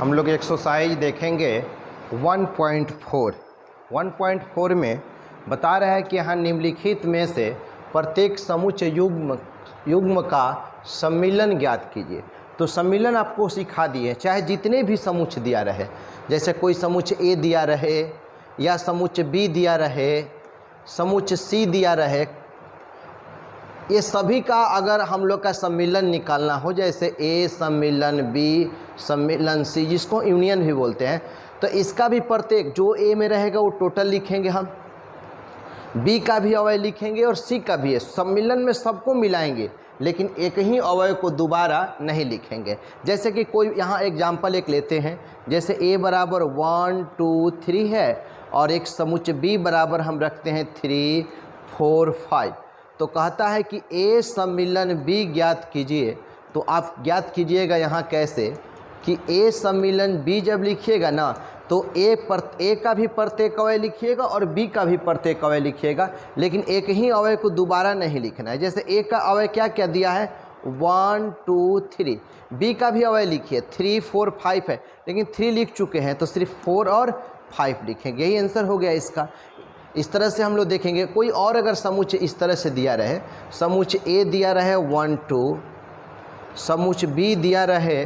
हम लोग एक्सरसाइज देखेंगे 1.4। 1.4 में बता रहा है कि यहाँ निम्नलिखित में से प्रत्येक समुच्चय युग्म का सम्मिलन ज्ञात कीजिए। तो सम्मिलन आपको सिखा दिए, चाहे जितने भी समुच्चय दिया रहे, जैसे कोई समुच्चय ए दिया रहे या समुच्चय बी दिया रहे, समुच्चय सी दिया रहे, ये सभी का अगर हम लोग का सम्मिलन निकालना हो, जैसे ए सम्मिलन बी सम्मिलन सी, जिसको यूनियन भी बोलते हैं, तो इसका भी प्रत्येक जो ए में रहेगा वो टोटल लिखेंगे, हम बी का भी अवयव लिखेंगे और सी का भी है। सम्मिलन में सबको मिलाएंगे लेकिन एक ही अवयव को दोबारा नहीं लिखेंगे। जैसे कि कोई यहाँ एग्जाम्पल एक लेते हैं, जैसे a बराबर 1 2 3 है और एक समुच्चय b बराबर हम रखते हैं 3 4 5। तो कहता है कि a सम्मिलन b ज्ञात कीजिए। तो आप ज्ञात कीजिएगा यहाँ कैसे कि a सम्मिलन b जब लिखिएगा ना, तो ए का भी प्रत्येक अवयव लिखिएगा और बी का भी प्रत्येक अवयव लिखिएगा, लेकिन एक ही अवयव को दोबारा नहीं लिखना है। जैसे ए का अवयव क्या क्या दिया है 1 2 3, बी का भी अवयव लिखिए 3 4 5 है, लेकिन 3 लिख चुके हैं तो सिर्फ 4 और 5 लिखेंगे। यही आंसर हो गया इसका। इस तरह से हम लोग देखेंगे कोई और अगर समुच्चय इस तरह से दिया रहे, समुच्चय ए दिया रहे 1 2, समुच्चय बी दिया रहे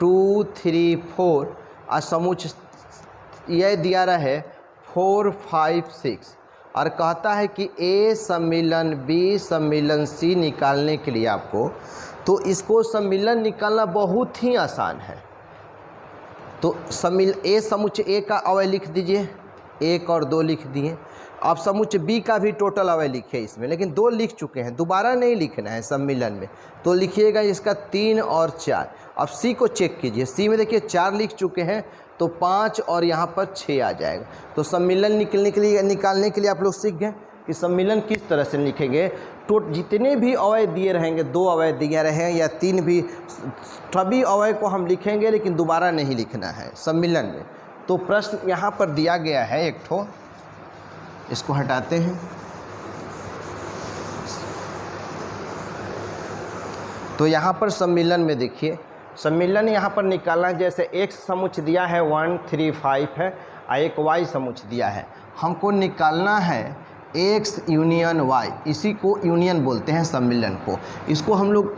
2 3 4 और समुच्चय यह दिया रहे 4 5 6 और कहता है कि ए सम्मिलन बी सम्मिलन सी निकालने के लिए आपको, तो इसको सम्मिलन निकालना बहुत ही आसान है। तो ए समुच्चय ए का अवयव लिख दीजिए, 1 और 2 लिख दिए। अब समुच्चय बी का भी टोटल अवयव लिखिए इसमें, लेकिन 2 लिख चुके हैं, दोबारा नहीं लिखना है सम्मिलन में, तो लिखिएगा इसका 3 और 4। अब सी को चेक कीजिए, सी में देखिए 4 लिख चुके हैं तो 5 और यहाँ पर 6 आ जाएगा। तो सम्मिलन निकालने के लिए आप लोग सीख गए कि सम्मिलन किस तरह से लिखेंगे। तो जितने भी अवयव दिए रहेंगे, 2 अवयव दिए रहे या 3 भी, सभी अवयव को हम लिखेंगे लेकिन दोबारा नहीं लिखना है सम्मिलन में। तो प्रश्न यहाँ पर दिया गया है एक ठो, इसको हटाते हैं। तो यहाँ पर सम्मिलन में देखिए, सम्मिलन यहाँ पर निकालना है। जैसे x समुच्चय दिया है 1 3 5 है और एक y समुच्चय दिया है, हमको निकालना है x यूनियन y। इसी को यूनियन बोलते हैं सम्मिलन को, इसको हम लोग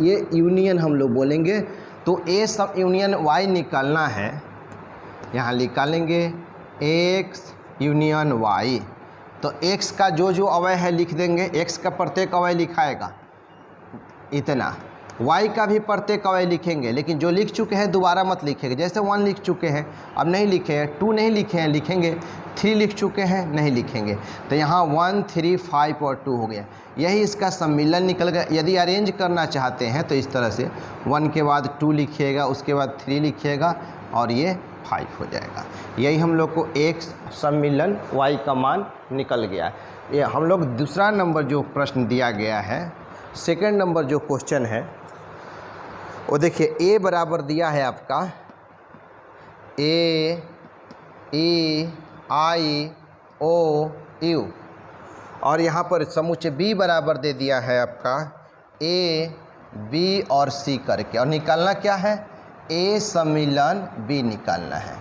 ये यूनियन हम लोग बोलेंगे। तो a सब यूनियन y निकालना है, यहाँ निकालेंगे x यूनियन y। तो x का जो जो अवयव है लिख देंगे, x का प्रत्येक अवयव लिखाएगा इतना, y का भी प्रत्येक अवयव लिखेंगे, लेकिन जो लिख चुके हैं दोबारा मत लिखेंगे। जैसे 1 लिख चुके हैं अब नहीं लिखे हैं, 2 नहीं लिखे हैं लिखेंगे, 3 लिख चुके हैं नहीं लिखेंगे। तो यहाँ 1 3 5 और 2 हो गया, यही इसका सम्मिलन निकल गया। यदि अरेंज करना चाहते हैं तो इस तरह से 1 के बाद 2 लिखिएगा, उसके बाद 3 लिखिएगा और ये 5 हो जाएगा। यही हम लोग को x सम्मिलन y का मान निकल गया। ये हम लोग दूसरा नंबर जो प्रश्न दिया गया है, सेकंड नंबर जो क्वेश्चन है वो देखिए, a बराबर दिया है आपका a e i o u और यहाँ पर समुच्चय b बराबर दे दिया है आपका a b और c करके, और निकालना क्या है a सम्मिलन b निकालना है।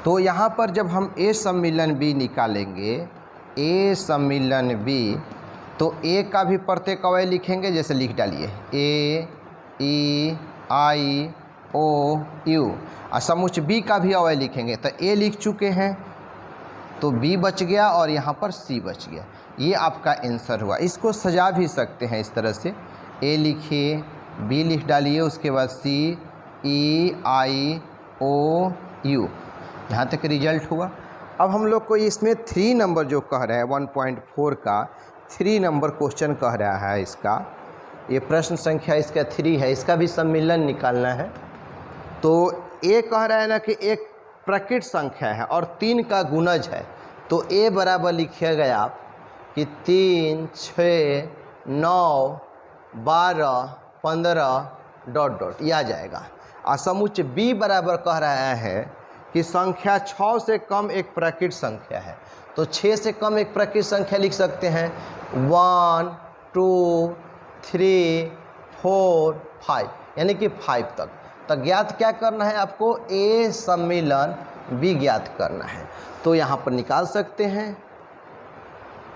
तो यहाँ पर जब हम a सम्मिलन b निकालेंगे, a सम्मिलन b, तो a का भी प्रत्येक अवयव लिखेंगे। जैसे लिख डालिए a e i o u और समुच्चय b का भी अवयव लिखेंगे। तो a लिख चुके हैं तो b बच गया और यहाँ पर c बच गया। ये आपका आंसर हुआ। इसको सजा भी सकते हैं इस तरह से, a लिखिए, b लिख डालिए, उसके बाद c e i o u, यहाँ तक रिजल्ट हुआ। अब हम लोग को इसमें 3 नंबर जो कह रहा है 1.4 का 3 नंबर क्वेश्चन कह रहा है, इसका ये प्रश्न संख्या इसका 3 है, इसका भी सम्मिलन निकालना है। तो ए कह रहा है ना कि एक प्रकृत संख्या है और 3 का गुणज है। तो ए बराबर लिखिएगा आप कि 3 6 9 12 15 डॉट डॉट, यह आ जाएगा। और समुच्चय बी बराबर कह रहा है कि संख्या 6 से कम एक प्रकृत संख्या है। तो 6 से कम एक प्रकृत संख्या लिख सकते हैं 1 2 3 4 5, यानी कि 5 तक। तो ज्ञात क्या करना है आपको, ए सम्मिलन बी ज्ञात करना है। तो यहाँ पर निकाल सकते हैं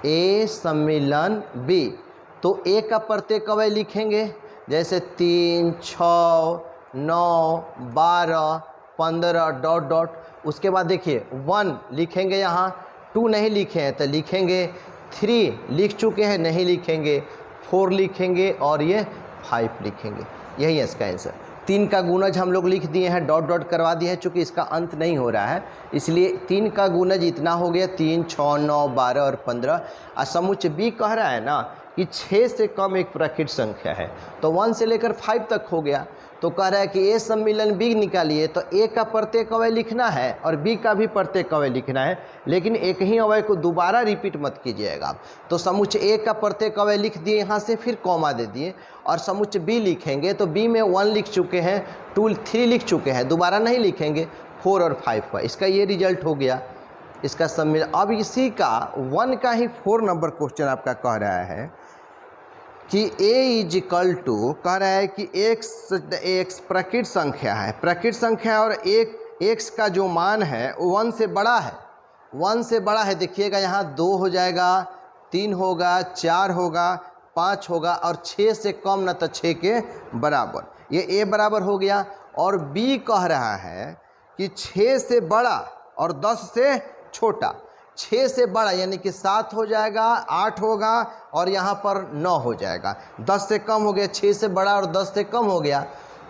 ए सम्मिलन बी। तो ए का प्रत्येक अवयव लिखेंगे, जैसे 3, 6, 9, 12, 15 डॉट डॉट। उसके बाद देखिए 1 लिखेंगे, यहाँ 2 नहीं लिखे हैं तो लिखेंगे, 3 लिख चुके हैं नहीं लिखेंगे, 4 लिखेंगे और ये 5 लिखेंगे। यही है इसका आंसर। 3 का गुणज हम लोग लिख दिए हैं, डॉट डॉट करवा दिए हैं, चूँकि इसका अंत नहीं हो रहा है इसलिए 3 का गुणज इतना हो गया, 3, 6, 9, 12 और 15। और समुच्चय बी कह रहा है ना कि 6 से कम एक प्राकृत संख्या है, तो 1 से लेकर 5 तक हो गया। तो कह रहा है कि ए सम्मिलन बी निकालिए, तो ए का प्रत्येक अवयव लिखना है और बी का भी प्रत्येक अवयव लिखना है, लेकिन एक ही अवयव को दोबारा रिपीट मत कीजिएगा आप। तो समुच्चय ए का प्रत्येक अवयव लिख दिए यहाँ से, फिर कॉमा दे दिए, और समुच्चय बी लिखेंगे तो बी में 1 लिख चुके हैं, 2, 3 लिख चुके हैं, दोबारा नहीं लिखेंगे, 4 और 5 का। इसका ये रिजल्ट हो गया इसका सम्मिलन। अब इसी का 1 का ही 4 नंबर क्वेश्चन आपका कह रहा है कि a इज इक्वल टू, कह रहा है कि x प्राकृत संख्या है, प्राकृत संख्या, और x का जो मान है वो 1 से बड़ा है, 1 से बड़ा है। देखिएगा यहाँ 2 हो जाएगा, 3 होगा, 4 होगा, 5 होगा, और 6 से कम न तो 6 के बराबर, ये a बराबर हो गया। और b कह रहा है कि 6 से बड़ा और 10 से छोटा। 6 से बड़ा यानी कि 7 हो जाएगा, 8 होगा और यहाँ पर 9 हो जाएगा। 10 से कम हो गया, 6 से बड़ा और 10 से कम हो गया,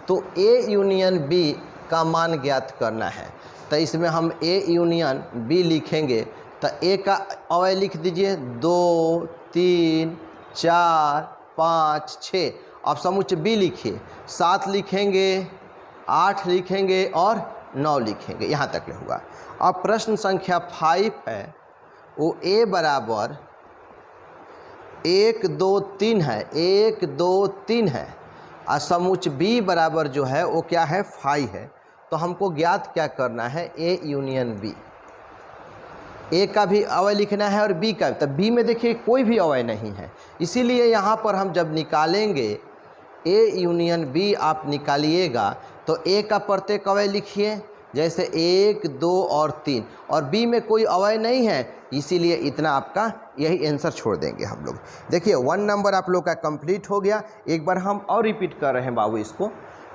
तो A यूनियन B का मान ज्ञात करना है। तो इसमें हम A यूनियन B लिखेंगे, तो A का अवयव लिख दीजिए 2, 3, 4, 5, 6। अब समुच्चय B लिखिए, 7 लिखेंगे, 8 लिखेंगे और 9 लिखेंगे, यहाँ तक हुआ। अब प्रश्न संख्या 5 है, वो a बराबर 1, 2, 3 है, 1, 2, 3 है, और समुच्चय b बराबर जो है वो क्या है, 5 है। तो हमको ज्ञात क्या करना है, a यूनियन b। a का भी अवयव लिखना है और b का, तो b में देखिए कोई भी अवयव नहीं है, इसीलिए यहाँ पर हम जब निकालेंगे a यूनियन b आप निकालिएगा तो a का प्रत्येक अवयव लिखिए, जैसे 1, 2 और 3, और b में कोई अवयव नहीं है, इसीलिए इतना आपका यही आंसर छोड़ देंगे हम लोग। देखिए 1 नंबर आप लोग का कंप्लीट हो गया। एक बार हम और रिपीट कर रहे हैं बाबू इसको।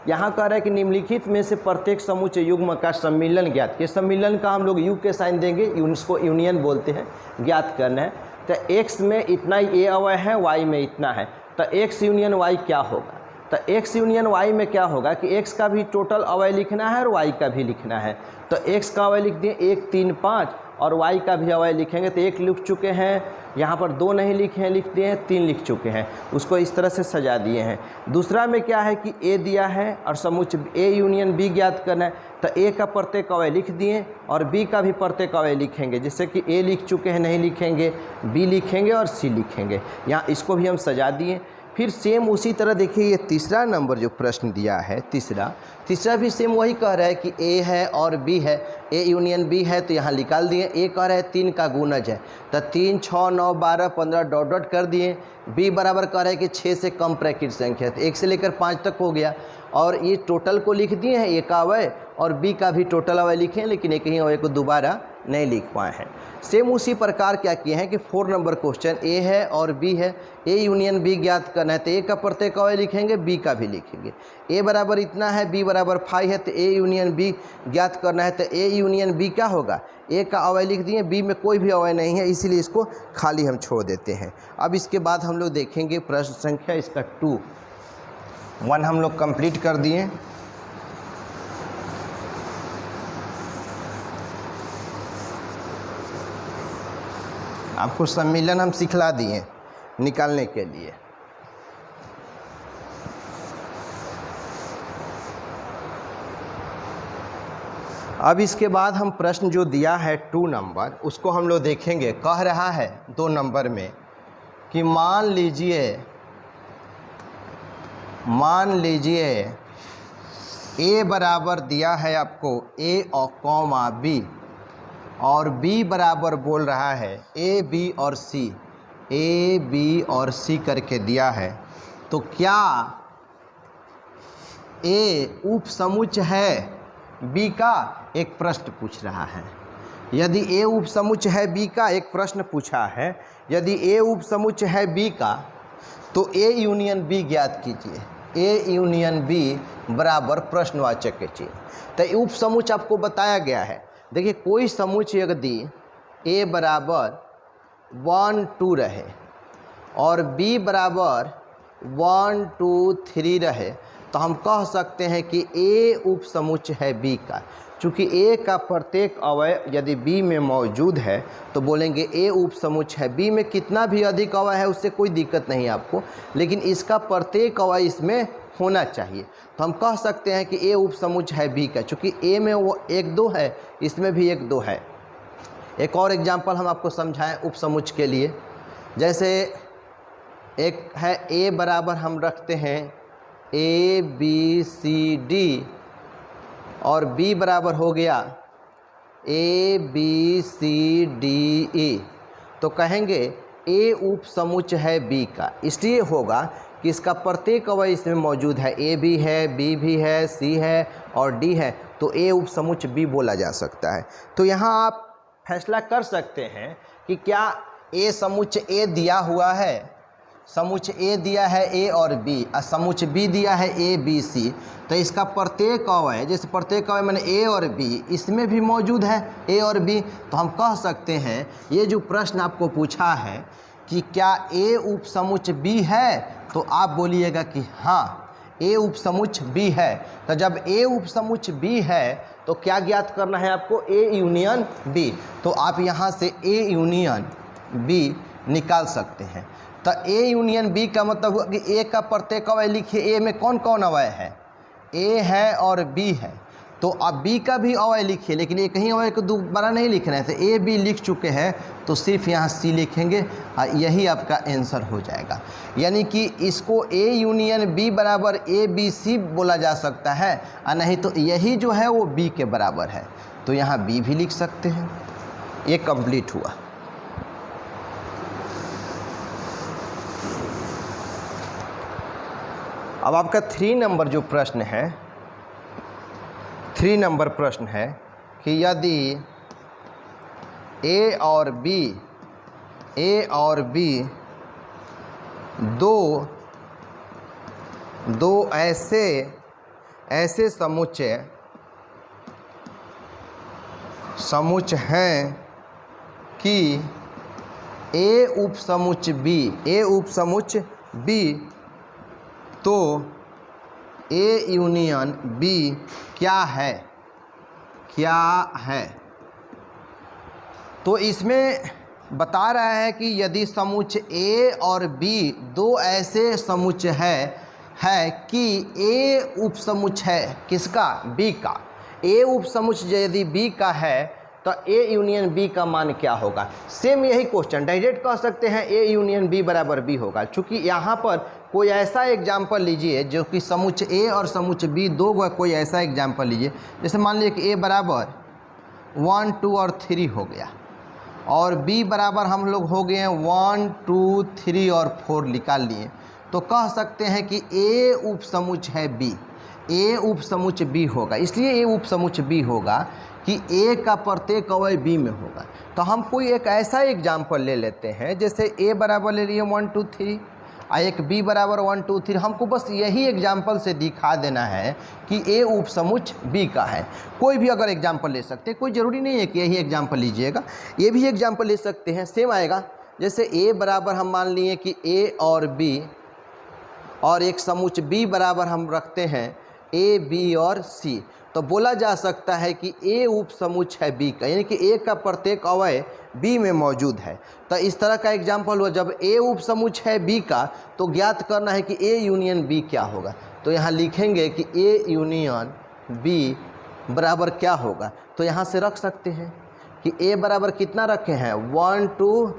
यहाँ कह रहा है कि निम्नलिखित में से प्रत्येक समुच्चय युग्म का सम्मिलन ज्ञात, के सम्मिलन का हम लोग यू के साइन देंगे, उसको यूनियन बोलते हैं, ज्ञात करना है। तो x में इतना ये अवयव है, y में इतना है, तो x यूनियन y क्या होगा। तो x यूनियन y में क्या होगा कि x का भी टोटल अवयव लिखना है और y का भी लिखना है। तो x का अवयव लिख दिए 1, 3, 5, और y का भी अवयव लिखेंगे तो 1 लिख चुके हैं, यहाँ पर 2 नहीं लिखे हैं, लिख दिए हैं, 3 लिख चुके हैं, उसको इस तरह से सजा दिए हैं। दूसरा में क्या है कि a दिया है और समुच्चय a यूनियन b ज्ञात करना है, तो a का प्रत्येक अवयव लिख दिए और b का भी प्रत्येक अवयव लिखेंगे, जैसे कि a लिख चुके हैं नहीं लिखेंगे, b लिखेंगे और c लिखेंगे, यहाँ इसको भी हम सजा दिए। फिर सेम उसी तरह देखिए ये तीसरा नंबर जो प्रश्न दिया है, तीसरा भी सेम वही कह रहा है कि a है और b है, a यूनियन b है, तो यहाँ निकाल दिए। a कह रहा है 3 का गुणज है, तो 3, 6, 9, 12, 15 डॉट डॉट कर दिए। b बराबर कह रहा है कि 6 से कम प्राकृत संख्या, तो 1 से लेकर 5 तक हो गया, और ये टोटल को लिख दिए हैं, a का अवयव और b का भी टोटल अवयव लिखे हैं, लेकिन एक ही अवयव को दोबारा नहीं लिख पाए हैं। सेम उसी प्रकार क्या किए हैं कि 4 नंबर क्वेश्चन a है और b है, a यूनियन b ज्ञात करना है, तो a का प्रत्येक अवयव लिखेंगे, b का भी लिखेंगे। a बराबर इतना है, b बराबर 5 है, तो a यूनियन b ज्ञात करना है, तो a यूनियन b क्या होगा, a का अवयव लिख दिए, b में कोई भी अवयव नहीं है, इसीलिए इसको खाली हम छोड़ देते हैं। अब इसके बाद हम लोग देखेंगे प्रश्न संख्या इसका 2, 1 हम लोग कंप्लीट कर दिए। आपको सम्मिलन हम सिखला दिए निकालने के लिए। अब इसके बाद हम प्रश्न जो दिया है 2 नंबर, उसको हम लोग देखेंगे। कह रहा है 2 नंबर में कि मान लीजिए a बराबर दिया है आपको a और कॉमा b, और b बराबर बोल रहा है a b और c करके दिया है। तो क्या ए उपसमुच्चय है बी का एक प्रश्न पूछ रहा है। यदि ए उपसमुच्चय है बी का एक प्रश्न पूछा है, यदि ए उपसमुच्चय है बी का तो ए यूनियन बी ज्ञात कीजिए। ए यूनियन बी बराबर प्रश्नवाचक के चिन्ह। तो उपसमुच्चय आपको बताया गया है। देखिए कोई समुच्चय यदि ए बराबर 1 2 रहे और बी बराबर 1 2 3 रहे तो हम कह सकते हैं कि ए उपसमुच्चय है बी का। चूँकि ए का प्रत्येक अवयव यदि बी में मौजूद है तो बोलेंगे ए उपसमुच्चय है। बी में कितना भी अधिक अवयव है उससे कोई दिक्कत नहीं आपको, लेकिन इसका प्रत्येक अवयव इसमें होना चाहिए। तो हम कह सकते हैं कि ए उपसमुच्चय है बी का। चूँकि ए में वो 1 2 है, इसमें भी 1 2 है। एक और एग्जाम्पल हम आपको समझाएं उपसमुच्चय के लिए। जैसे एक है ए बराबर हम रखते हैं ए बी सी डी और बी बराबर हो गया A B C D E, तो कहेंगे ए उपसमुच्चय है बी का। इसलिए होगा कि इसका प्रत्येक अवयव इसमें मौजूद है। ए भी है, बी भी है, सी है और डी है, तो ए उपसमुच्चय बी बोला जा सकता है। तो यहाँ आप फैसला कर सकते हैं कि क्या ए समुच्चय ए दिया हुआ है, समुच्चय ए दिया है ए और बी और समुच्चय बी दिया है ए बी सी, तो इसका प्रत्येक अवयव जैसे प्रत्येक अवयव मैंने ए और बी इसमें भी मौजूद है ए और बी, तो हम कह सकते हैं ये जो प्रश्न आपको पूछा है कि क्या ए उपसमुच्चय बी है, तो आप बोलिएगा कि हाँ ए उपसमुच्चय बी है। तो जब ए उपसमुच्चय बी है तो क्या ज्ञात करना है आपको, ए यूनियन बी। तो आप यहाँ से ए यूनियन बी निकाल सकते हैं। तो ए यूनियन बी का मतलब हुआ कि ए का प्रत्येक अवयव लिखिए। ए में कौन कौन अवयव है, ए है और बी है, तो अब बी का भी अवयव लिखिए, लेकिन एक ही अवयव को दोबारा नहीं लिखना है। तो ए बी लिख चुके हैं तो सिर्फ यहाँ सी लिखेंगे और यही आपका आंसर हो जाएगा। यानी कि इसको ए यूनियन बी बराबर ए बी सी बोला जा सकता है और नहीं तो यही जो है वो बी के बराबर है, तो यहाँ बी भी लिख सकते हैं। ये कंप्लीट हुआ। अब आपका 3 नंबर जो प्रश्न है, 3 नंबर प्रश्न है कि यदि ए और बी दो ऐसे समुच्चय हैं कि ए उपसमुच्चय बी तो ए यूनियन बी क्या है, तो इसमें बता रहा है कि यदि समुच्चय ए और बी दो ऐसे समुच्चय है कि ए उपसमुच्चय है किसका, बी का। ए उपसमुच्चय यदि बी का है तो ए यूनियन बी का मान क्या होगा। सेम यही क्वेश्चन डायरेक्ट कह सकते हैं ए यूनियन बी बराबर बी होगा। चूँकि यहाँ पर कोई ऐसा एग्जाम्पल लीजिए जो कि समुच्चय ए और समुच्चय बी दो का कोई ऐसा एग्जाम्पल लीजिए। जैसे मान लीजिए कि ए बराबर 1 2 और 3 हो गया और बी बराबर हम लोग हो गए हैं 1 2 3 और 4 निकाल लिए, तो कह सकते हैं कि ए उपसमुच्चय है बी, ए उपसमुच्चय बी होगा। इसलिए ए उपसमुच्चय बी होगा कि ए का प्रत्येक अवयव बी में होगा। तो हम कोई एक ऐसा एग्जाम्पल ले लेते हैं, जैसे ए बराबर ले लिए 1 2 3 और एक बी बराबर 1 2 3। हमको बस यही एग्जाम्पल से दिखा देना है कि ए उपसमुच्चय बी का है। कोई भी अगर एग्जाम्पल ले सकते हैं, कोई ज़रूरी नहीं है कि यही एग्जाम्पल लीजिएगा, ये भी एग्जाम्पल ले सकते हैं, सेम आएगा। जैसे ए बराबर हम मान लिए कि ए और बी और एक समुच्चय बी बराबर हम रखते हैं ए बी और सी, तो बोला जा सकता है कि ए उपसमुच्चय है बी का, यानी कि ए का प्रत्येक अवयव बी में मौजूद है। तो इस तरह का एग्जाम्पल हुआ। जब ए उपसमुच्चय है बी का तो ज्ञात करना है कि ए यूनियन बी क्या होगा। तो यहाँ लिखेंगे कि ए यूनियन बी बराबर क्या होगा, तो यहाँ से रख सकते हैं कि ए बराबर कितना रखे हैं 1 2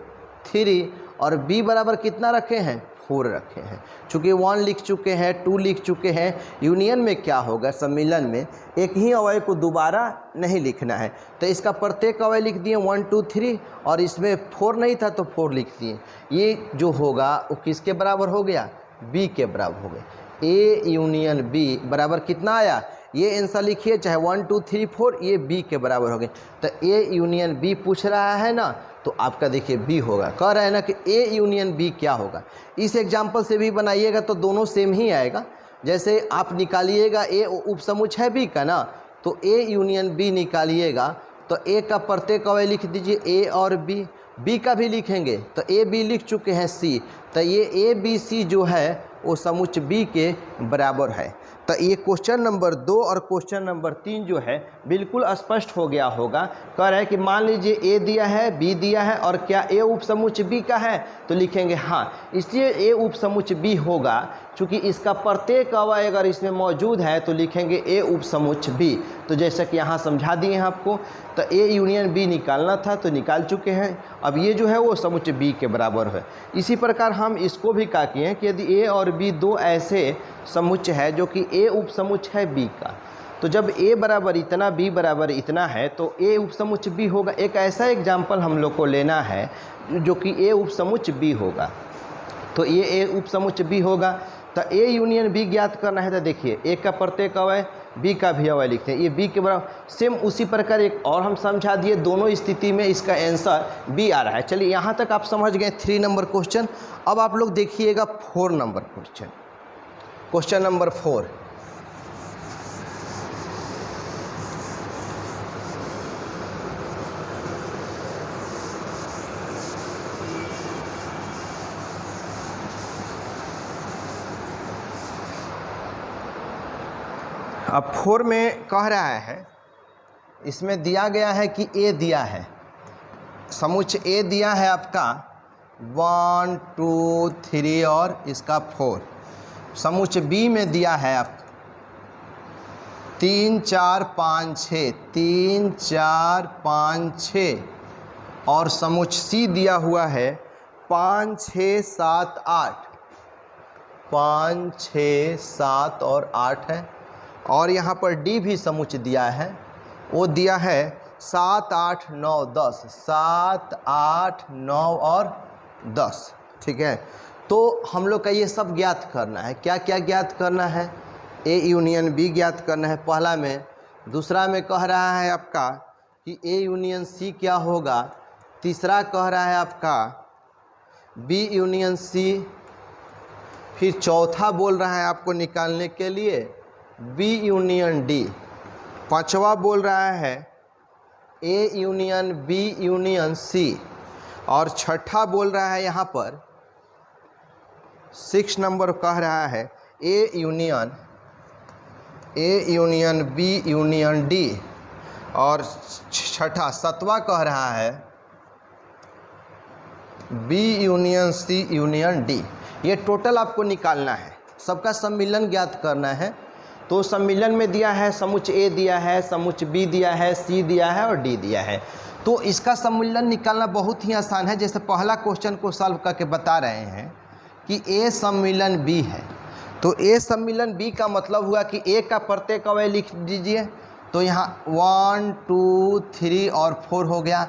3 और बी बराबर कितना रखे हैं 4 रखे हैं। चूँकि 1 लिख चुके हैं, 2 लिख चुके हैं, यूनियन में क्या होगा, सम्मिलन में एक ही अवयव को दोबारा नहीं लिखना है। तो इसका प्रत्येक अवयव लिख दिए 1 2 3 और इसमें 4 नहीं था तो 4 लिख दिए। ये जो होगा वो किसके बराबर हो गया, बी के बराबर हो गया। ए यूनियन बी बराबर कितना आया, ये आंसर लिखिए, चाहे 1 2 3 4, ये बी के बराबर हो गए। तो ए यूनियन बी पूछ रहा है ना, तो आपका देखिए बी होगा। कह रहा है ना कि ए यूनियन बी क्या होगा। इस एग्जाम्पल से भी बनाइएगा तो दोनों सेम ही आएगा। जैसे आप निकालिएगा ए उपसमुच है बी का ना, तो ए यूनियन बी निकालिएगा तो ए का प्रत्येक अवयव लिख दीजिए ए और बी, बी का भी लिखेंगे तो ए बी लिख चुके हैं सी, तो ये ए बी सी जो है वो समुच्चय बी के बराबर है। तो ये क्वेश्चन नंबर 2 और क्वेश्चन नंबर 3 जो है बिल्कुल स्पष्ट हो गया होगा। कह रहा है कि मान लीजिए ए दिया है, बी दिया है और क्या ए उपसमुच्चय बी का है, तो लिखेंगे हाँ, इसलिए ए उपसमुच्चय बी होगा। चूँकि इसका प्रत्येक अवयव अगर इसमें मौजूद है तो लिखेंगे ए उपसमुच्चय बी। तो जैसा कि यहाँ समझा दिए हैं आपको, तो ए यूनियन बी निकालना था तो निकाल चुके हैं। अब ये जो है वो समुच्चय बी के बराबर है। इसी प्रकार हम इसको भी क्या किए हैं कि यदि ए और बी दो ऐसे समुच्चय है जो कि ए उपसमुच्चय है बी का, तो जब ए बराबर इतना बी बराबर इतना है तो ए उपसमुच्चय बी होगा। एक ऐसा एग्जाम्पल हम लोग को लेना है जो कि ए उपसमुच्चय बी होगा, तो ये ए उपसमुच्चय बी होगा। तो ए यूनियन बी ज्ञात करना है, तो देखिए ए का प्रत्येक अवयव, बी का भी अवयव लिखते हैं, ये बी के बराबर। सेम उसी प्रकार एक और हम समझा दिए, दोनों स्थिति में इसका आंसर बी आ रहा है। चलिए यहाँ तक आप समझ गए 3 नंबर क्वेश्चन। अब आप लोग देखिएगा 4 नंबर क्वेश्चन। क्वेश्चन नंबर 4, अब 4 में कह रहा है, इसमें दिया गया है कि ए दिया है, समुच्चय ए दिया है आपका 1 2 3 और इसका 4। समुच्चय बी में दिया है आप 3 4 5 6, 3 4 5 6, और समुच्चय सी दिया हुआ है 5 6 7 8, 5 6 7 और 8 है। और यहाँ पर डी भी समुच्चय दिया है, वो दिया है 7 8 9 10, 7 8 9 और 10। ठीक है, तो हम लोग का ये सब ज्ञात करना है। क्या क्या ज्ञात करना है, ए यूनियन बी ज्ञात करना है पहला में। दूसरा में कह रहा है आपका कि ए यूनियन सी क्या होगा। तीसरा कह रहा है आपका बी यूनियन सी। फिर चौथा बोल रहा है आपको निकालने के लिए बी यूनियन डी। पांचवा बोल रहा है A union B union C. और छठा बोल रहा है यहाँ पर 6 नंबर कह रहा है A union B union D. और छठा 7वां कह रहा है B union C union D. ये टोटल आपको निकालना है, सबका सम्मिलन ज्ञात करना है। तो सम्मिलन में दिया है समुच्चय ए दिया है, समुच्चय बी दिया है, सी दिया है और डी दिया है। तो इसका सम्मिलन निकालना बहुत ही आसान है। जैसे पहला क्वेश्चन को सॉल्व करके बता रहे हैं कि ए सम्मिलन बी है, तो ए सम्मिलन बी का मतलब हुआ कि ए का प्रत्येक अवयव लिख दीजिए। तो यहाँ 1 2 3 और 4 हो गया।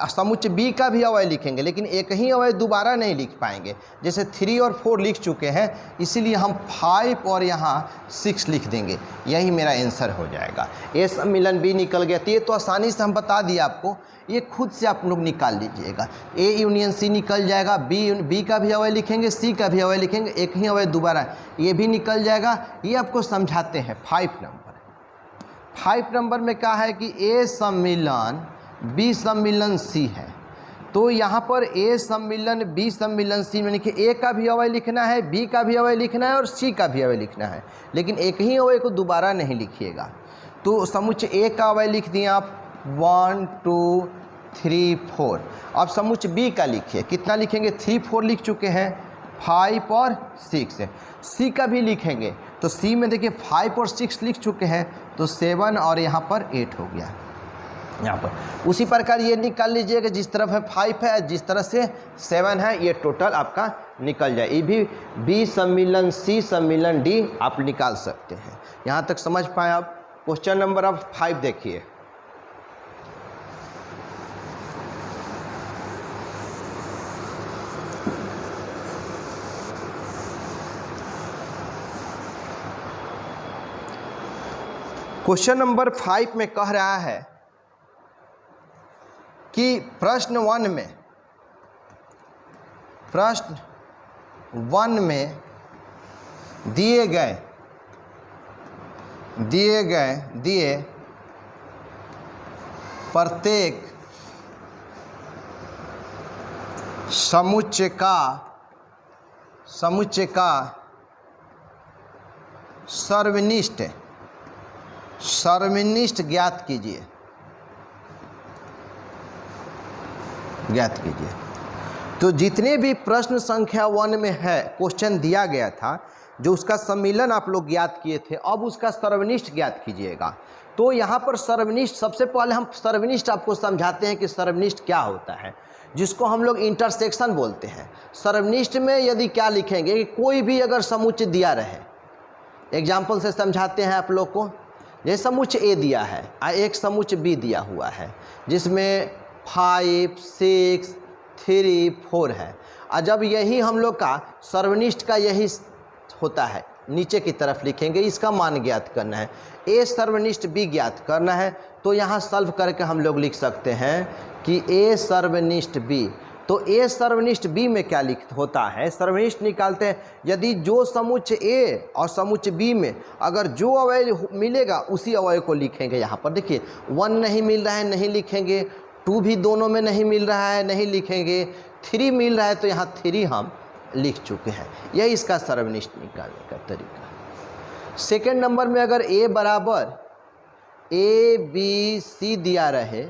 समुच्चय बी का भी अवयव लिखेंगे, लेकिन एक ही अवयव दोबारा नहीं लिख पाएंगे। जैसे 3 और 4 लिख चुके हैं, इसीलिए हम 5 और यहाँ 6 लिख देंगे। यही मेरा आंसर हो जाएगा। ए सम्मिलन बी निकल गया। तो ये तो आसानी से हम बता दिए आपको, ये खुद से आप लोग निकाल लीजिएगा। ए यूनियन सी निकल जाएगा, बी का भी अवयव लिखेंगे, सी का भी अवयव लिखेंगे, एक ही अवयव दोबारा ये भी निकल जाएगा। ये आपको समझाते हैं 5 नंबर में क्या है कि ए सम्मिलन बी सम्मिलन सी है। तो यहाँ पर ए सम्मिलन बी सम्मिलन सी में लिखिए, ए का भी अवयव लिखना है, बी का भी अवयव लिखना है और सी का भी अवयव लिखना है, लेकिन एक ही अवयव को दोबारा नहीं लिखिएगा। तो समुच्चय ए का अवयव लिख दिए आप 1 2 3 4। अब समुच्चय बी का लिखिए, कितना लिखेंगे 3 4 लिख चुके हैं, 5 और 6 है। सी का भी लिखेंगे, तो सी में देखिए 5 और 6 लिख चुके हैं, तो 7 और यहाँ पर 8 हो गया। यहाँ पर उसी प्रकार ये निकाल लीजिएगा, जिस तरफ है 5 है, जिस तरह से 7 है, ये टोटल आपका निकल जाए। ये भी बी सम्मिलन सी सम्मिलन डी आप निकाल सकते हैं। यहाँ तक समझ पाए आप। क्वेश्चन नंबर अब 5 देखिए। क्वेश्चन नंबर 5 में कह रहा है कि प्रश्न 1 में दिए प्रत्येक समुच्चय का सर्वनिष्ठ ज्ञात कीजिए। तो जितने भी प्रश्न संख्या 1 में है क्वेश्चन दिया गया था, जो उसका सम्मिलन आप लोग ज्ञात किए थे, अब उसका सर्वनिष्ठ ज्ञात कीजिएगा। तो यहाँ पर सर्वनिष्ठ, सबसे पहले हम सर्वनिष्ठ आपको समझाते हैं कि सर्वनिष्ठ क्या होता है, जिसको हम लोग इंटरसेक्शन बोलते हैं। सर्वनिष्ठ में यदि क्या लिखेंगे कि कोई भी अगर समुच्चय दिया रहे, एग्जाम्पल से समझाते हैं आप लोग को। ये समुच्चय ए दिया है और एक समुच्चय बी दिया हुआ है, जिसमें 5, 6, 3, 4 है। और जब यही हम लोग का सर्वनिष्ठ का यही होता है, नीचे की तरफ लिखेंगे, इसका मान ज्ञात करना है, ए सर्वनिष्ठ बी ज्ञात करना है। तो यहाँ सॉल्व करके हम लोग लिख सकते हैं कि ए सर्वनिष्ठ बी। तो ए सर्वनिष्ठ बी में क्या होता है, सर्वनिष्ठ निकालते हैं। यदि जो समुच्चय ए और समुच्चय बी में अगर जो अवयव मिलेगा उसी अवयव को लिखेंगे। यहाँ पर देखिए 1 नहीं मिल रहा है, नहीं लिखेंगे। 2 भी दोनों में नहीं मिल रहा है, नहीं लिखेंगे। 3 मिल रहा है तो यहाँ 3 हम लिख चुके हैं। यही इसका सर्वनिष्ठ निकालने का तरीका है। सेकेंड नंबर में अगर ए बराबर ए बी सी दिया रहे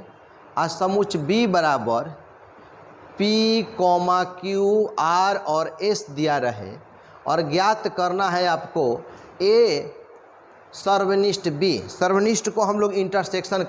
और समुच्चय बी बराबर पी, क्यू, आर और एस दिया रहे और ज्ञात करना है आपको ए सर्वनिष्ठ बी। सर्वनिष्ठ को हम लोग इंटरसेक्शन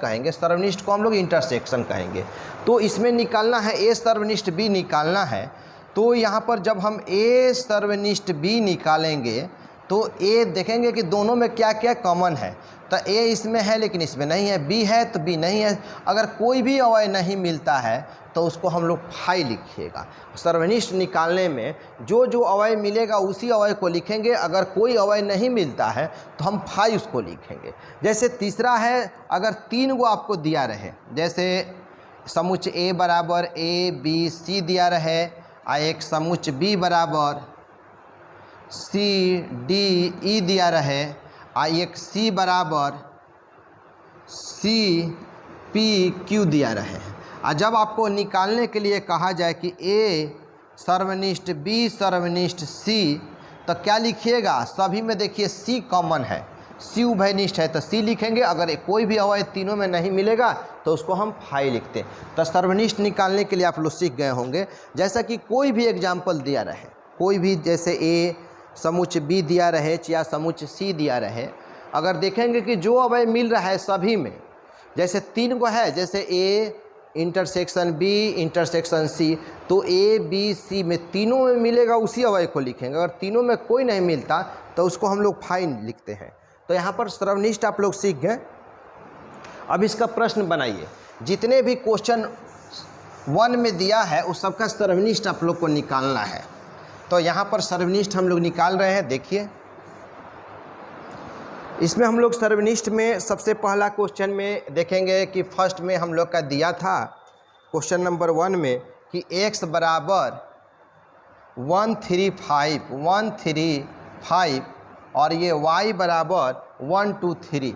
कहेंगे, तो इसमें निकालना है ए सर्वनिष्ठ बी निकालना है। तो यहाँ पर जब हम ए सर्वनिष्ठ बी निकालेंगे तो ए देखेंगे कि दोनों में क्या क्या कॉमन है। तो ए इसमें है लेकिन इसमें नहीं है, बी है तो बी नहीं है। अगर कोई भी अवयव नहीं मिलता है तो उसको हम लोग फाई लिखिएगा। सर्वनिष्ठ निकालने में जो जो अवयव मिलेगा उसी अवयव को लिखेंगे। अगर कोई अवयव नहीं मिलता है तो हम फाई उसको लिखेंगे। जैसे तीसरा है, अगर 3 को आपको दिया रहे, जैसे समुच्चय ए बराबर ए बी सी दिया रहे और एक समुच्चय बी बराबर सी डी ई दिया रहे और एक सी बराबर सी पी क्यू दिया रहे। और जब आपको निकालने के लिए कहा जाए कि ए सर्वनिष्ठ बी सर्वनिष्ठ सी, तो क्या लिखिएगा, सभी में देखिए सी कॉमन है, सी उभयनिष्ठ है तो सी लिखेंगे। अगर कोई भी अवयव तीनों में नहीं मिलेगा तो उसको हम फाई लिखते हैं। तो सर्वनिष्ठ निकालने के लिए आप लोग सीख गए होंगे। जैसा कि कोई भी एग्जाम्पल दिया रहे, कोई भी जैसे ए समुच्चय बी दिया रहे या समुच्चय सी दिया रहे, अगर देखेंगे कि जो अवयव मिल रहा है सभी में, जैसे 3 को है, जैसे A intersection B intersection C, तो ए बी सी में तीनों में मिलेगा उसी अवयव को लिखेंगे। अगर तीनों में कोई नहीं मिलता तो उसको हम लोग फाई लिखते हैं। तो यहाँ पर सर्वनिष्ठ आप लोग सीख गए। अब इसका प्रश्न बनाइए। जितने भी क्वेश्चन 1 में दिया है उस सबका सर्वनिष्ठ आप लोग को निकालना है। तो यहाँ पर सर्वनिष्ठ हम लोग निकाल रहे हैं। देखिए इसमें हम लोग सर्वनिष्ठ में सबसे पहला क्वेश्चन में देखेंगे कि फर्स्ट में हम लोग का दिया था क्वेश्चन नंबर 1 में कि x बराबर 135 और ये y बराबर 1 2 3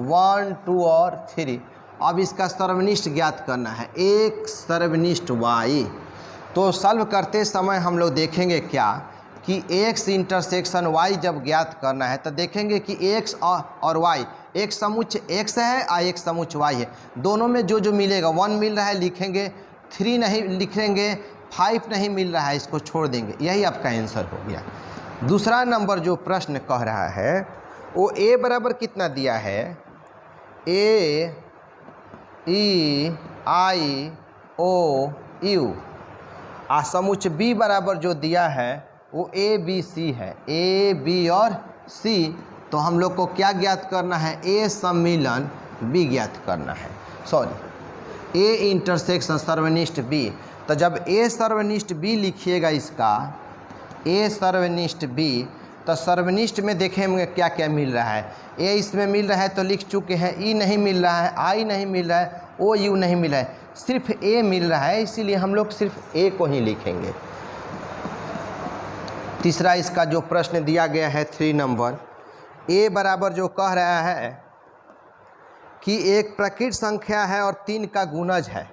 1 2 और 3। अब इसका सर्वनिष्ठ ज्ञात करना है, एक सर्वनिष्ठ y। तो सॉल्व करते समय हम लोग देखेंगे क्या कि x इंटरसेक्शन y जब ज्ञात करना है तो देखेंगे कि x और y, एक समुच्चय x है और एक समुच्चय y है। दोनों में जो जो मिलेगा, 1 मिल रहा है लिखेंगे, 3 नहीं लिखेंगे, 5 नहीं मिल रहा है इसको छोड़ देंगे। यही आपका आंसर हो गया। दूसरा नंबर जो प्रश्न कह रहा है वो a बराबर कितना दिया है, a e i o u, और समुच्चय b बराबर जो दिया है वो ए बी सी है, ए बी और सी। तो हम लोग को क्या ज्ञात करना है, ए सम्मिलन बी ज्ञात करना है, ए इंटरसेक्शन सर्वनिष्ठ बी। तो जब ए सर्वनिष्ठ बी लिखिएगा इसका, ए सर्वनिष्ठ बी, तो सर्वनिष्ठ में देखेंगे क्या क्या मिल रहा है। ए इसमें मिल रहा है तो लिख चुके हैं, ई नहीं मिल रहा है, आई नहीं मिल रहा है, ओ यू नहीं मिल रहा है, सिर्फ ए मिल रहा है, इसीलिए हम लोग सिर्फ ए को ही लिखेंगे। तीसरा इसका जो प्रश्न दिया गया है 3 नंबर, ए बराबर जो कह रहा है कि एक प्रकृत संख्या है और 3 का गुणज है,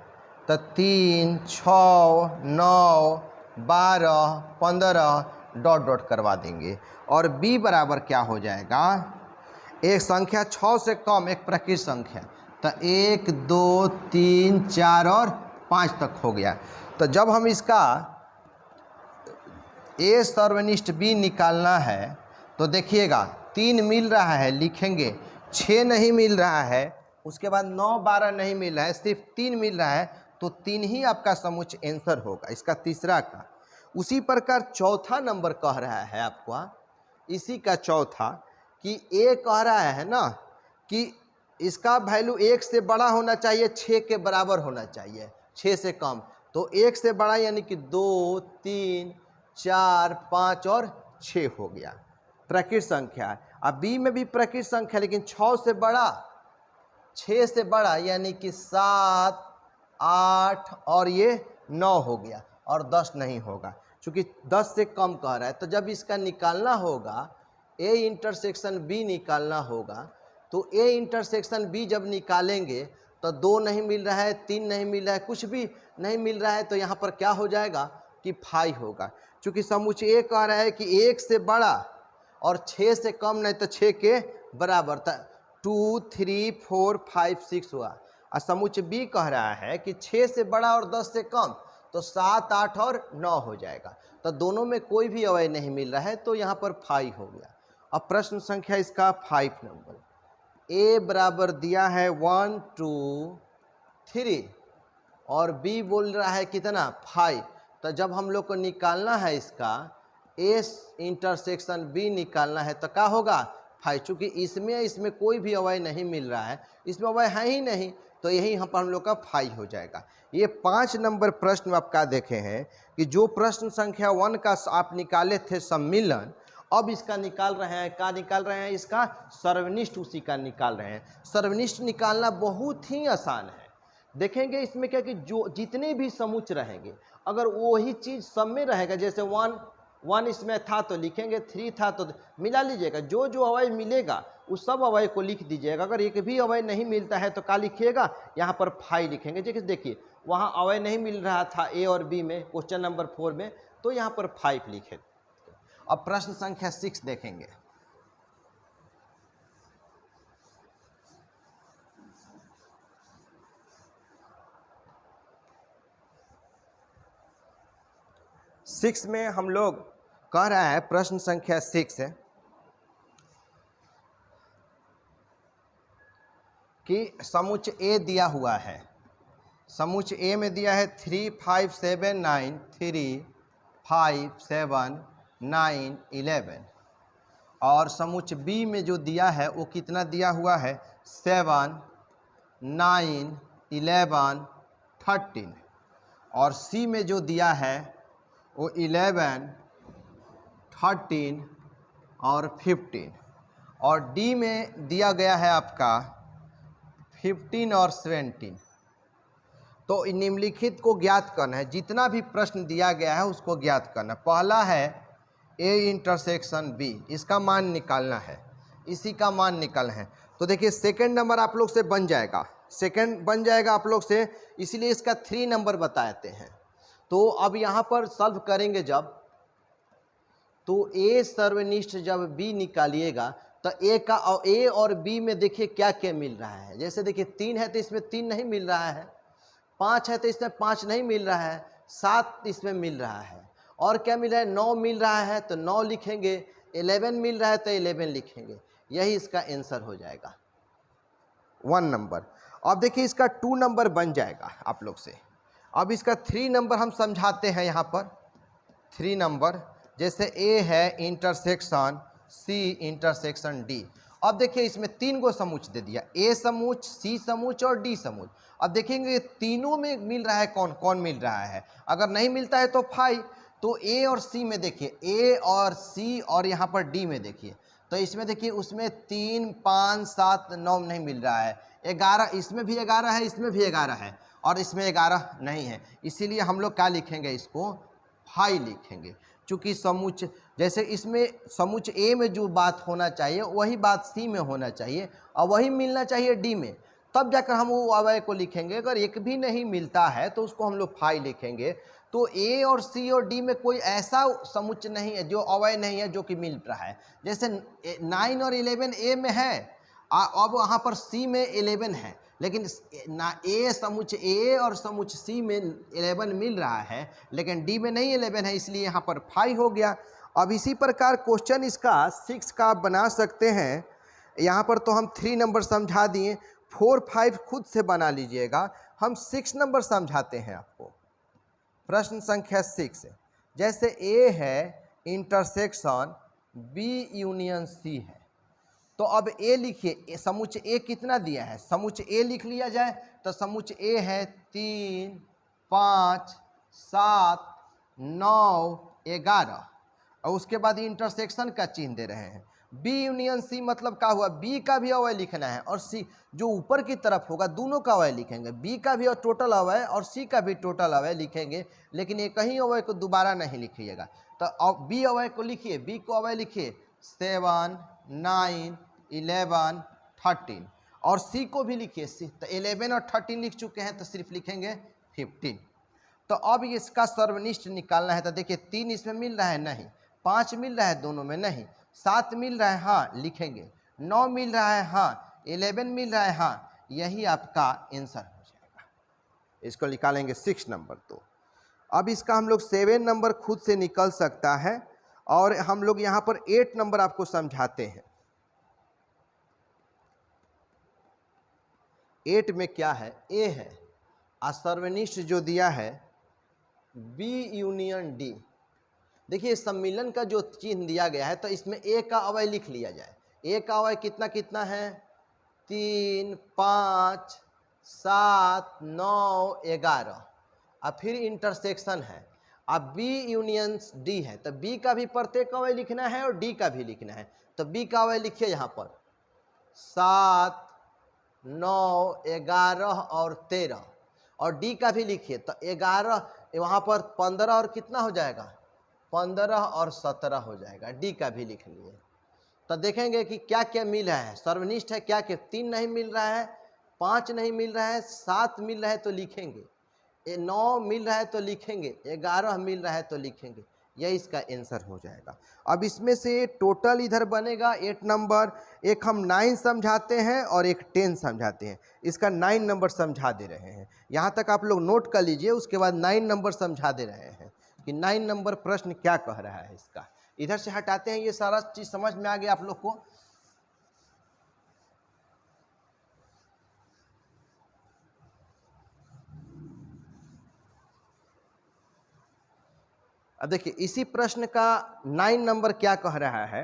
तो 3, 6, 9, 12, 15 डॉट डॉट करवा देंगे। और बी बराबर क्या हो जाएगा, एक संख्या 6 से कम एक प्रकृत संख्या, तो 1, 2, 3, 4 और 5 तक हो गया। तो जब हम इसका ए सर्वनिष्ठ बी निकालना है तो देखिएगा 3 मिल रहा है लिखेंगे, 6 नहीं मिल रहा है, उसके बाद 9, 12 नहीं मिल रहा है, सिर्फ 3 मिल रहा है, तो 3 ही आपका समुच्चय आंसर होगा इसका तीसरा का। उसी प्रकार चौथा नंबर कह रहा है आपको, इसी का चौथा कि ए कह रहा है ना कि इसका वैल्यू 1 से बड़ा होना चाहिए, 6 के बराबर होना चाहिए, 6 से कम, तो 1 से बड़ा यानी कि 2, 3, 4, 5 और 6 हो गया प्रकृत संख्या है। अब बी में भी प्रकृत संख्या, लेकिन 6 से बड़ा, 6 से बड़ा यानी कि 7, 8 और ये 9 हो गया, और 10 नहीं होगा क्योंकि 10 से कम कह रहा है। तो जब इसका निकालना होगा, ए इंटरसेक्शन बी निकालना होगा, तो ए इंटरसेक्शन बी जब निकालेंगे तो 2 नहीं मिल रहा है, 3 नहीं मिल रहा है, कुछ भी नहीं मिल रहा है, तो यहाँ पर क्या हो जाएगा कि 5 होगा। चूँकि समुच्चय ए कह रहा है कि 1 से बड़ा और 6 से कम नहीं तो 6 के बराबर, था 2, 3, 4, 5, 6 हुआ। और समुच्चय बी कह रहा है कि 6 से बड़ा और 10 से कम, तो 7, 8 और 9 हो जाएगा। तो दोनों में कोई भी अवयव नहीं मिल रहा है, तो यहाँ पर 5 हो गया। अब प्रश्न संख्या इसका 5 नंबर, ए बराबर दिया है 1, 2, 3 और बी बोल रहा है कितना 5। तो जब हम लोग को निकालना है इसका ए इंटरसेक्शन बी निकालना है तो क्या होगा 5। चूँकि इसमें कोई भी अवयव नहीं मिल रहा है, इसमें अवयव है ही नहीं, तो यही यहाँ पर हम लोग का 5 हो जाएगा। ये 5 नंबर प्रश्न आप क्या देखे हैं कि जो प्रश्न संख्या 1 का आप निकाले थे सम्मिलन, अब इसका निकाल रहे हैं, क्या निकाल रहे हैं, इसका सर्वनिष्ठ उसी का निकाल रहे हैं। सर्वनिष्ठ निकालना बहुत ही आसान है। देखेंगे इसमें क्या कि जो जितने भी समुच्चय रहेंगे, अगर वही चीज़ सब में रहेगा, जैसे 1 इसमें था तो लिखेंगे, 3 था तो मिला लीजिएगा, जो जो अवयव मिलेगा उस सब अवयव को लिख दीजिएगा। अगर एक भी अवयव नहीं मिलता है तो क्या लिखिएगा, यहाँ पर 5 लिखेंगे। देखिए वहाँ अवयव नहीं मिल रहा था ए और बी में, क्वेश्चन नंबर 4 में, तो यहाँ पर 5 लिखे। अब प्रश्न संख्या 6 देखेंगे। सिक्स में हम लोग कह रहा है, प्रश्न संख्या 6 है कि समुच्चय ए दिया हुआ है। समुच्चय ए में दिया है 3, 5, 7, 9, 3, 5, 7, 9, 11, और समुच्चय बी में जो दिया है वो कितना दिया हुआ है 7, 9, 11, 13, और सी में जो दिया है वो 11, 13 और 15, और डी में दिया गया है आपका 15 और 17। तो निम्नलिखित को ज्ञात करना है, जितना भी प्रश्न दिया गया है उसको ज्ञात करना। पहला है ए इंटरसेक्शन बी, इसका मान निकालना है, इसी का मान निकालना है। तो देखिए सेकंड नंबर आप लोग से बन जाएगा, सेकंड बन जाएगा आप लोग से, इसलिए इसका 3 नंबर बताते हैं। तो अब यहाँ पर सॉल्व करेंगे जब, तो ए सर्वनिष्ठ जब बी निकालिएगा तो ए और बी में देखिए क्या क्या मिल रहा है। जैसे देखिए 3 है तो इसमें 3 नहीं मिल रहा है, 5 है तो इसमें 5 नहीं मिल रहा है, 7 इसमें मिल रहा है, और क्या मिल रहा है 9 मिल रहा है तो 9 लिखेंगे, 11 मिल रहा है तो 11 लिखेंगे। यही इसका आंसर हो जाएगा 1 नंबर। अब देखिए इसका 2 नंबर बन जाएगा आप लोग से। अब इसका 3 नंबर हम समझाते हैं। यहाँ पर 3 नंबर जैसे ए है इंटरसेक्शन सी इंटरसेक्शन डी। अब देखिए इसमें 3 गो समुच्चय दे दिया, ए समुच्चय, सी समुच्चय और डी समुच्चय। अब देखेंगे तीनों में मिल रहा है, कौन कौन मिल रहा है। अगर नहीं मिलता है तो 5, तो ए और सी में देखिए, ए और सी और यहाँ पर डी में देखिए, तो इसमें देखिए उसमें 3, 5, 7, 9 नहीं मिल रहा है, 11, इसमें भी 11 है, इसमें भी 11 है और इसमें 11 नहीं है। इसीलिए हम लोग क्या लिखेंगे, इसको 5 लिखेंगे। चूँकि समुच्चय, जैसे इसमें समुच्चय ए में जो बात होना चाहिए वही बात सी में होना चाहिए और वही मिलना चाहिए डी में, तब जाकर हम वो अवयव को लिखेंगे। अगर एक भी नहीं मिलता है तो उसको हम लोग 5 लिखेंगे। तो ए और सी और डी में कोई ऐसा समुच्चय नहीं है जो अवयव नहीं है जो कि मिल रहा है। जैसे 9 और 11 ए में है, अब वहाँ पर सी में 11 है, लेकिन ए समुच्चय ए और समुच्चय सी में 11 मिल रहा है, लेकिन डी में नहीं 11 है, इसलिए यहाँ पर 5 हो गया। अब इसी प्रकार क्वेश्चन इसका 6 का आप बना सकते हैं। यहाँ पर तो हम 3 नंबर समझा दिए, 4, 5 खुद से बना लीजिएगा। हम 6 नंबर समझाते हैं आपको। प्रश्न संख्या 6, जैसे ए है इंटरसेक्शन बी यूनियन सी है, तो अब ए लिखिए, समुच्चय ए कितना दिया है, समुच्चय ए लिख लिया जाए। तो समुच्चय ए है 3, 5, 7, 9, 11 और उसके बाद इंटरसेक्शन का चिन्ह दे रहे हैं। बी यूनियन सी मतलब क्या हुआ, बी का भी अवयव लिखना है और सी जो ऊपर की तरफ होगा दोनों का अवयव लिखेंगे, बी का भी टोटल अवयव और सी का भी टोटल अवयव लिखेंगे, लेकिन एक ही अवयव को दोबारा नहीं लिखिएगा। तो बी अवयव को लिखिए, बी को अवयव लिखिए 7, 9, 11, 13 और सी को भी लिखिए। तो 11 और 13 लिख चुके हैं तो सिर्फ लिखेंगे 15। तो अब इसका सर्वनिष्ठ निकालना है। तो देखिए 3 इसमें मिल रहा है, नहीं, 5 मिल रहा है दोनों में, नहीं, 7 मिल रहा है, हाँ लिखेंगे, 9 मिल रहा है, हाँ, 11 मिल रहा है, हाँ, यही आपका आंसर हो जाएगा। इसको निकालेंगे 6 नंबर। तो अब इसका हम लोग 7 नंबर खुद से निकल सकता है और हम लोग यहाँ पर 8 नंबर आपको समझाते हैं। 8 में क्या है, ए है और सर्वनिष्ठ जो दिया है बी यूनियन डी। देखिए सम्मिलन का जो चिन्ह दिया गया है तो इसमें ए का अवयव लिख लिया जाए। ए का अवयव कितना कितना है, 3, 5, 7, 9, 11 और फिर इंटरसेक्शन है। अब बी यूनियन डी है तो बी का भी प्रत्येक अवयव लिखना है और डी का भी लिखना है। तो बी का अवयव लिखिए यहाँ पर 7, 9, 11 और 13 और डी का भी लिखिए। तो 11 वहाँ पर 15 और कितना हो जाएगा, 15 और 17 हो जाएगा। डी का भी लिख लिए। तो देखेंगे कि क्या क्या मिल रहा है, सर्वनिष्ठ है क्या क्या, 3 नहीं मिल रहा है, 5 नहीं मिल रहा है, 7 मिल रहा है तो लिखेंगे, 9 मिल रहा है तो लिखेंगे, 11 मिल रहा है तो लिखेंगे। यह इसका आंसर हो जाएगा। अब इसमें से टोटल इधर बनेगा 8 नंबर। एक हम 9 समझाते हैं और एक 10 समझाते हैं। इसका 9 नंबर समझा दे रहे हैं, यहाँ तक आप लोग नोट कर लीजिए। उसके बाद 9 नंबर समझा दे रहे हैं कि 9 नंबर प्रश्न क्या कह रहा है। इसका इधर से हटाते हैं, ये सारा चीज़ समझ में आ गया आप लोग को। अब देखिए इसी प्रश्न का 9 नंबर क्या कह रहा है,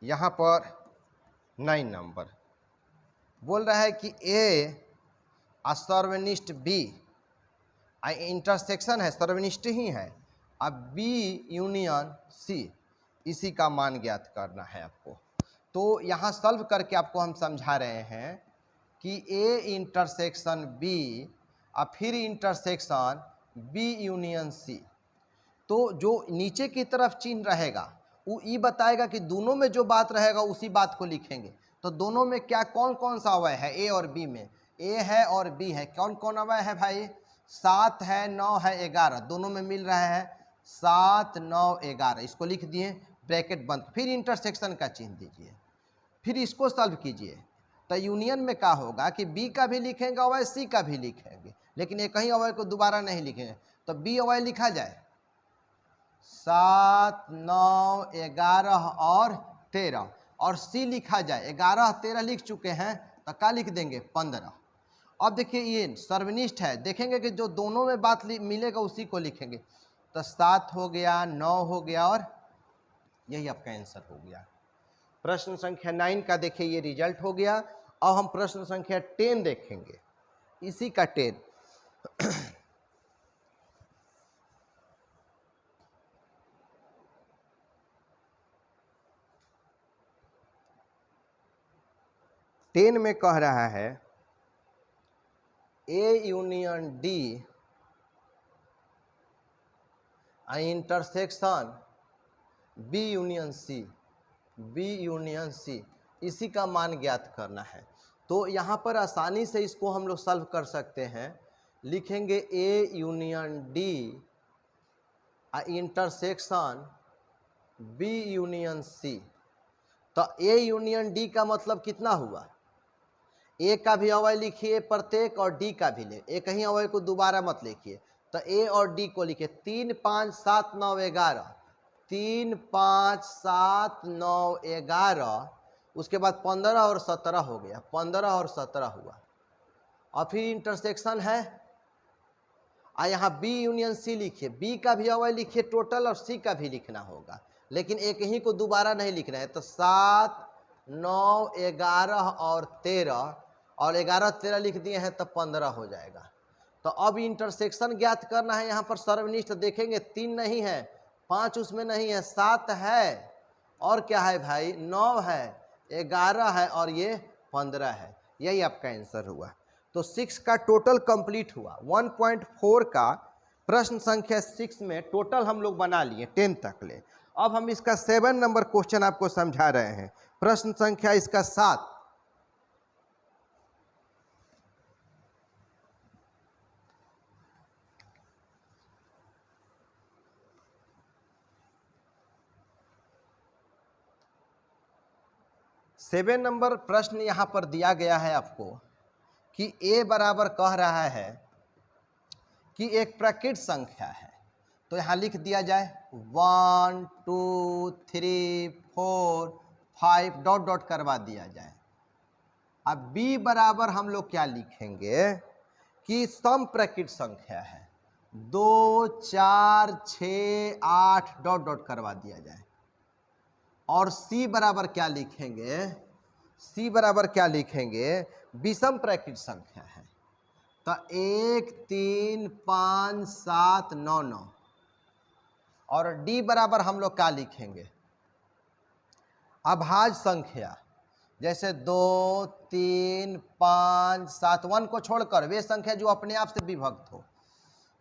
यहाँ पर 9 नंबर बोल रहा है कि ए सर्वनिष्ठ बी, इंटरसेक्शन है, सर्वनिष्ठ ही है, अब बी यूनियन सी, इसी का मान ज्ञात करना है आपको। तो यहाँ सॉल्व करके आपको हम समझा रहे हैं कि ए इंटरसेक्शन बी और फिर इंटरसेक्शन बी यूनियन सी। तो जो नीचे की तरफ चिन्ह रहेगा वो ये बताएगा कि दोनों में जो बात रहेगा उसी बात को लिखेंगे। तो दोनों में क्या कौन कौन सा अवयव है, ए और बी में, ए है और बी है, कौन कौन अवयव है भाई, 7 है, 9 है, 11, दोनों में मिल रहा है 7, 9, 11। इसको लिख दिए, ब्रैकेट बंद, फिर इंटरसेक्शन का चिन्ह दीजिए, फिर इसको सॉल्व कीजिए। तो यूनियन में क्या होगा कि बी का भी लिखेंगे अवयव, सी का भी लिखेंगे, लेकिन एक ही अवयव को दोबारा नहीं लिखेंगे। तो बी अवयव लिखा जाए 7, 9, 11 और 13 और सी लिखा जाए 11, 13 लिख चुके हैं तो क्या लिख देंगे 15। अब देखिए ये सर्वनिष्ठ है, देखेंगे कि जो दोनों में बात मिलेगा उसी को लिखेंगे। तो 7 हो गया, 9 हो गया और यही आपका आंसर हो गया। प्रश्न संख्या 9 का देखिए ये रिजल्ट हो गया। अब हम प्रश्न संख्या 10 देखेंगे, इसी का 10। 10 में कह रहा है A union D intersection B union C, B union C, इसी का मान ज्ञात करना है। तो यहाँ पर आसानी से इसको हम लोग सॉल्व कर सकते हैं। लिखेंगे A union D intersection B union C. तो ए यूनियन डी का मतलब कितना हुआ? ए का भी अवयव लिखिए प्रत्येक और डी का भी ले, एक ही अवयव को दोबारा मत लिखिए। तो ए और डी को लिखिए 3 5 7 9 11, 3 5 7 9 11, उसके बाद 15 और 17 हो गया, 15 और 17 हुआ। और फिर इंटरसेक्शन है, यहाँ बी यूनियन सी लिखिए, बी का भी अवयव लिखिए टोटल और सी का भी लिखना होगा, लेकिन एक ही को दोबारा नहीं लिखना है। तो 7 9 11 और 13, और 11 13 लिख दिए हैं तो 15 हो जाएगा। तो अब इंटरसेक्शन ज्ञात करना है। यहाँ पर सर्वनिष्ठ देखेंगे 3 नहीं है, 5 उसमें नहीं है, 7 है, और क्या है भाई 9 है, 11 है और ये 15 है। यही आपका आंसर हुआ। तो 6 का टोटल कंप्लीट हुआ। 1.4 का प्रश्न संख्या 6 में टोटल हम लोग बना लिए 10 तक ले। अब हम इसका 7 नंबर क्वेश्चन आपको समझा रहे हैं। प्रश्न संख्या इसका 7। सेवन नंबर प्रश्न यहाँ पर दिया गया है आपको कि a बराबर कह रहा है कि एक प्रकृत संख्या है। तो यहाँ लिख दिया जाए 1 2 3 4 5 डॉट डॉट करवा दिया जाए। अब b बराबर हम लोग क्या लिखेंगे कि सम प्रकृत संख्या है, 2 4 6 8 डॉट डॉट करवा दिया जाए। और c बराबर क्या लिखेंगे? c बराबर क्या लिखेंगे? विषम प्रकृत संख्या है। तो 1 3 5 7 9 9। और d बराबर हम लोग क्या लिखेंगे? अभाज्य संख्या, जैसे 2 3 5 7, 1 को छोड़कर वे संख्या जो अपने आप से विभक्त हो।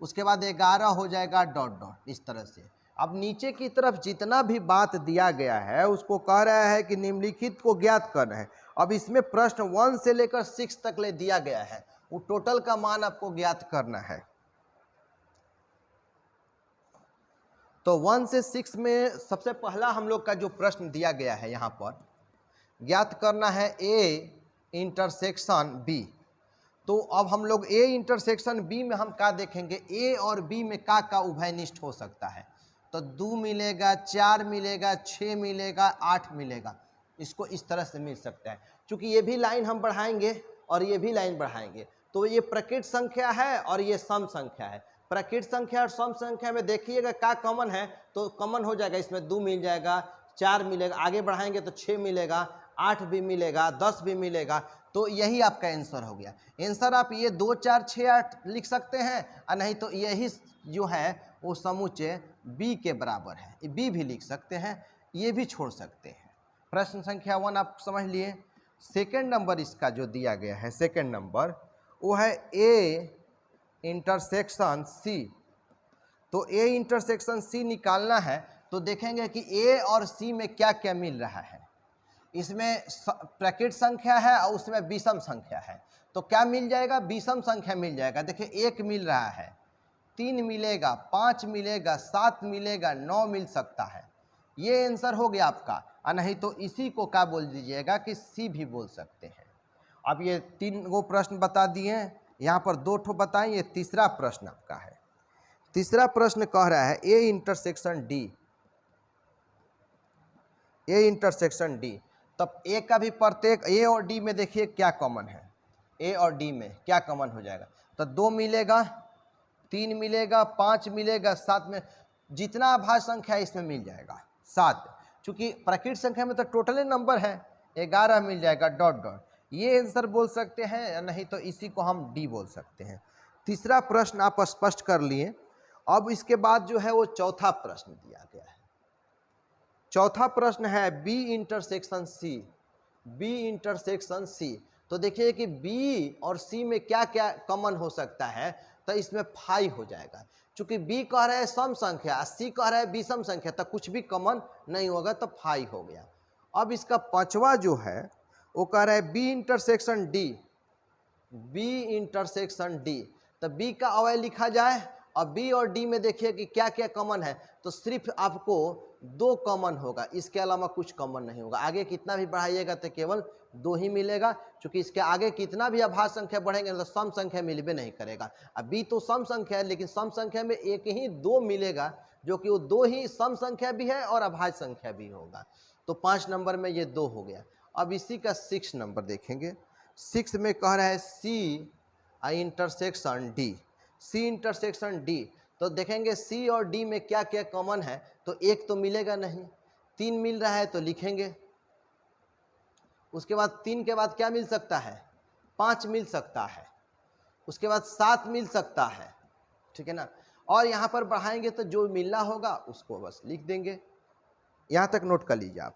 उसके बाद 11 हो जाएगा डॉट डॉट, इस तरह से। अब नीचे की तरफ जितना भी बात दिया गया है उसको कह रहा है कि निम्नलिखित को ज्ञात करना है। अब इसमें प्रश्न 1 से लेकर 6 तक ले दिया गया है, वो टोटल का मान आपको ज्ञात करना है। तो 1 से 6 में सबसे पहला हम लोग का जो प्रश्न दिया गया है यहाँ पर ज्ञात करना है a इंटरसेक्शन b। तो अब हम लोग a इंटरसेक्शन b में हम क्या देखेंगे? a और b में का उभयनिष्ठ हो सकता है। तो 2 मिलेगा, 4 मिलेगा, 6 मिलेगा, 8 मिलेगा। इसको इस तरह से मिल सकता है। चूँकि ये भी लाइन हम बढ़ाएंगे और ये भी लाइन बढ़ाएंगे, तो ये प्रकृत संख्या है और ये सम संख्या है। प्रकृत संख्या और सम संख्या में देखिएगा क्या कॉमन है, तो कॉमन हो जाएगा। इसमें 2 मिल जाएगा, 4 मिलेगा, आगे बढ़ाएंगे तो 6 मिलेगा, 8 भी मिलेगा, 10 भी मिलेगा। तो यही आपका आंसर हो गया। आंसर आप ये 2 4 6 8 लिख सकते हैं, और नहीं तो यही जो है वो समुच्चय b के बराबर है, b भी लिख सकते हैं, ये भी छोड़ सकते हैं। प्रश्न संख्या 1 आप समझ लिए। सेकंड नंबर इसका जो दिया गया है, सेकंड नंबर वो है a इंटरसेक्शन c। तो a इंटरसेक्शन c निकालना है। तो देखेंगे कि a और c में क्या क्या मिल रहा है। इसमें प्रकृत संख्या है और उसमें विषम संख्या है। तो क्या मिल जाएगा? विषम संख्या मिल जाएगा। देखिए 1 मिल रहा है, 3 मिलेगा, 5 मिलेगा, 7 मिलेगा, 9 मिल सकता है। ये आंसर हो गया आपका। और नहीं तो इसी को क्या बोल दीजिएगा कि सी भी बोल सकते हैं। अब ये 3 गो प्रश्न बता दिए, यहाँ पर 2 ठो बताएं। ये तीसरा प्रश्न आपका है। तीसरा प्रश्न कह रहा है A intersection D, A intersection D. तब ए का भी प्रत्येक ए और डी में देखिए क्या कॉमन है, ए और डी में क्या कॉमन हो जाएगा। तो 2 मिलेगा, 3 मिलेगा, 5 मिलेगा, 7 में जितना अभाज्य संख्या है इसमें मिल जाएगा 7। चूँकि प्रकृत संख्या में तो टोटल नंबर है, 11 मिल जाएगा डॉट डॉट। ये आंसर बोल सकते हैं, या नहीं तो इसी को हम डी बोल सकते हैं। तीसरा प्रश्न आप स्पष्ट कर लिए। अब इसके बाद जो है वो चौथा प्रश्न दिया गया है। चौथा प्रश्न है B intersection C, B intersection C. तो देखिए कि बी और सी में क्या क्या कॉमन हो सकता है, तो इसमें 5 हो जाएगा। चूंकि बी कह रहा है सम संख्या, सी कह रहा है विषम संख्या, तो कुछ भी कॉमन नहीं होगा, तो 5 हो गया। अब इसका पांचवा जो है वो कह रहा है B intersection D, B intersection D. तो बी का अवयव लिखा जाए और बी और डी में देखिए कि क्या क्या कॉमन है, तो सिर्फ आपको 2 कॉमन होगा, इसके अलावा कुछ कॉमन नहीं होगा। आगे कितना भी बढ़ाइएगा तो केवल 2 ही मिलेगा, क्योंकि इसके आगे कितना भी अभाज्य संख्या बढ़ेंगे तो सम संख्या मिलबे नहीं करेगा। अब बी तो सम संख्या है, लेकिन सम संख्या में एक ही 2 मिलेगा, जो कि वो 2 ही सम संख्या भी है और अभाज्य संख्या भी होगा। तो 5 नंबर में ये 2 हो गया। अब इसी का 6 नंबर देखेंगे। 6 में कह रहा है C intersection D, C intersection D. तो देखेंगे सी और डी में क्या क्या कॉमन है, तो एक तो मिलेगा नहीं, 3 मिल रहा है तो लिखेंगे। उसके बाद 3 के बाद क्या मिल सकता है, 5 मिल सकता है। उसके बाद 7 मिल सकता है, ठीक है ना। और यहाँ पर बढ़ाएंगे तो जो मिलना होगा उसको बस लिख देंगे। यहाँ तक नोट कर लीजिए आप।